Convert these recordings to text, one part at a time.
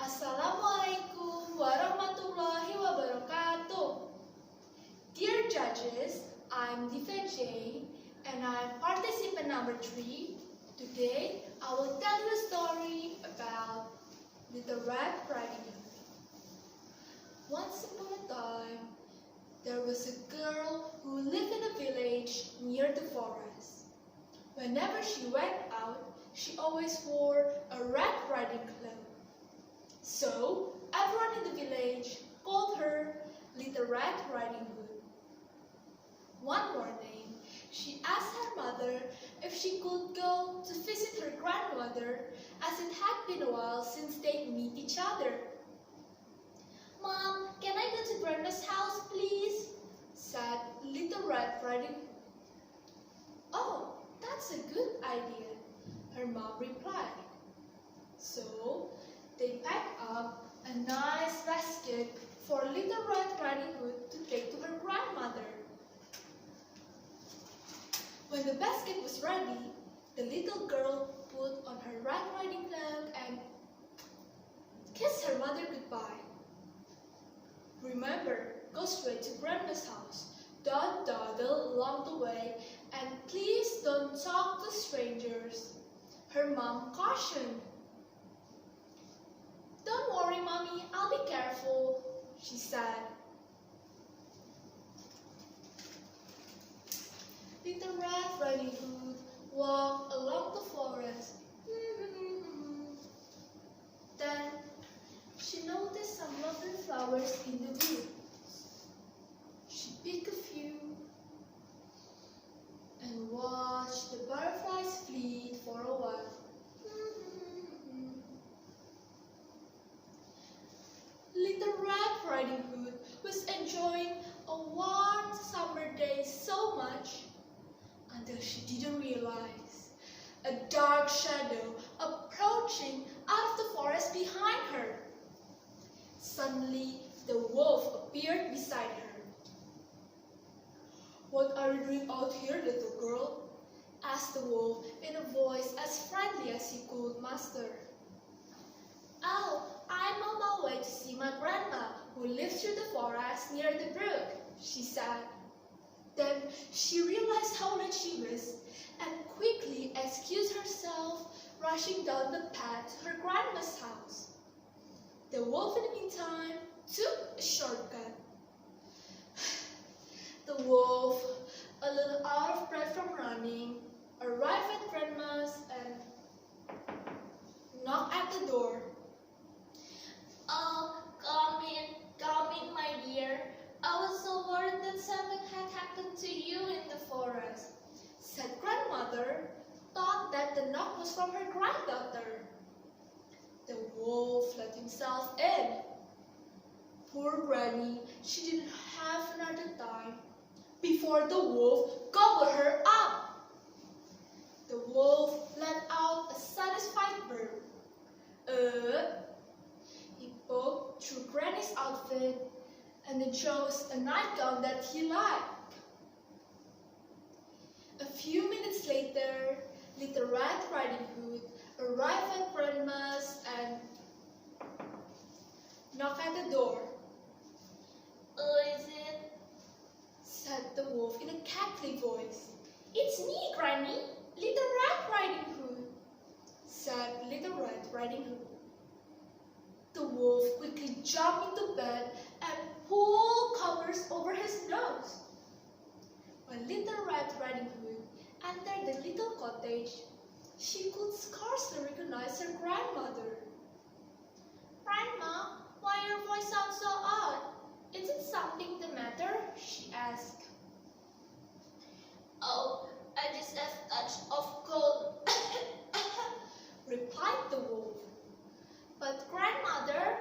Assalamualaikum warahmatullahi wabarakatuh. Dear judges, I'm Divya and I'm participant number 3. Today, I will tell you a story about Little Red Riding Hood. Once upon a time, there was a girl who lived in a village near the forest. Whenever she went out, she always wore a red riding cloak. So, everyone in the village called her Little Red Riding Hood. One morning, she asked her mother if she could go to visit her grandmother, as it had been a while since they'd meet each other. "Mom, can I go to Grandma's house, please?" said Little Red Riding Hood. "Oh, that's a good idea," her mom replied. So, they packed up a nice basket for Little Red Riding Hood to take to her grandmother. When the basket was ready, the little girl put on her red riding cloak and kissed her mother goodbye. "Remember, go straight to Grandma's house. Don't dawdle along the way, and please don't talk to strangers," her mom cautioned. "Don't worry, Mommy, I'll be careful," she said. Little Red Riding Hood walked along the forest. Then she noticed some lovely flowers in the woods. She picked a few and watched the butterflies flee for a while. Little Red Riding Hood was enjoying a warm summer day so much until she didn't realize a dark shadow approaching out of the forest behind her. Suddenly, the wolf appeared beside her. "What are you doing out here, little girl?" asked the wolf in a voice as friendly as he could muster. "Oh, I'm on my way to see my grandma, who lives through the forest near the brook," she said. Then she realized how late she was and quickly excused herself, rushing down the path to her grandma's house. The wolf, in the meantime, took a shortcut. The wolf, a little out of breath from running, arrived at Grandma's and knocked at the door. "Oh, come in, my dear. I was so worried that something had happened to you in the forest," said Grandmother, thought that the knock was from her granddaughter. The wolf let himself in. Poor Granny, she didn't have another time before the wolf gobbled her up. The wolf let out a satisfied burp. He poked through Granny's outfit and then chose a nightgown that he liked. A few minutes later, Little Red Riding Hood arrived at Grandma's and knocked at the door. "Oh, is it?" said the wolf in a cackling voice. "It's me, Granny, Little Red Riding Hood," said Little Red Riding Hood. The wolf quickly jumped into bed and pulled covers over his nose. When Little Red Riding Hood entered the little cottage, she could scarcely recognize her grandmother. "Grandma, why your voice sounds so odd? Is it something the matter?" she asked. "Oh, I just have a touch of cold," replied the wolf. "But Grandmother,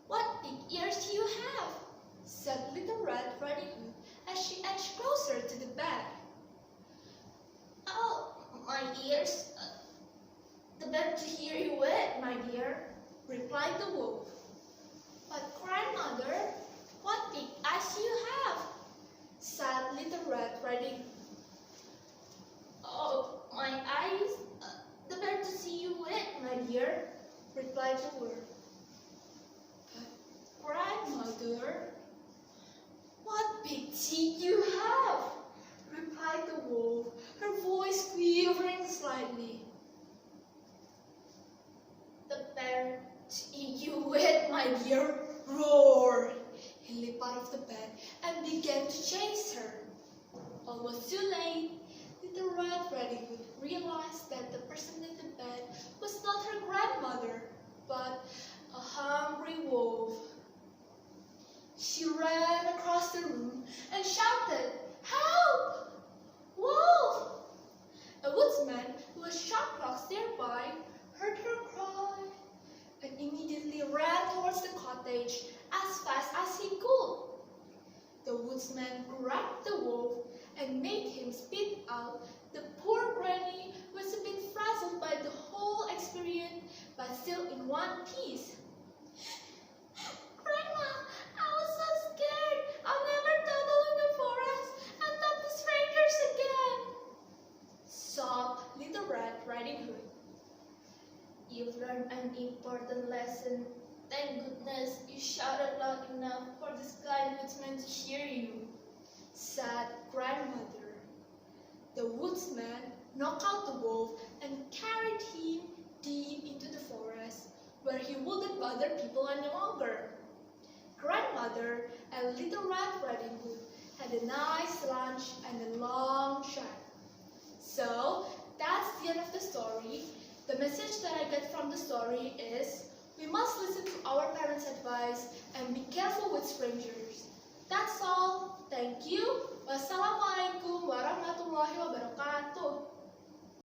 what big ears you have," said Little Red Riding Hood as she edged closer to the bed. "Oh, my ears? The better to hear you with, my dear," replied the wolf. "But Grandmother, what big eyes you have," said Little Red Riding Hood. "Oh, my eyes? The better to see you with, my dear," replied the wolf. Mother. What big teeth you have, replied the wolf, her voice quivering slightly. The bear to eat you with, my dear, roared. He leaped out of the bed and began to chase her. Almost too late, Little Red Riding Hood realized that the person in the bed was not her grandmother, but a hungry wolf. She ran across the room and shouted, "Help! Wolf!" A woodsman who was shot close nearby heard her cry and immediately ran towards the cottage as fast as he could. The woodsman grabbed the wolf and made him spit out. The poor granny was a bit frazzled by the whole experience, but still in one piece. "Grandma, I was so scared. I'll never toddle in the forest and talk to strangers again," sobbed Little Red Riding Hood. "You've learned an important lesson. Thank goodness you shouted loud enough for this kind woodsman to hear you," said Grandmother. The woodsman knocked out the wolf and carried him deep into the forest, where he wouldn't bother people any longer. Grandmother and Little Red Riding Hood had a nice lunch and a long chat. So that's the end of the story. The message that I get from the story is we must listen to our parents' advice and be careful with strangers. That's all. Thank you. Wassalamualaikum warahmatullahi wabarakatuh.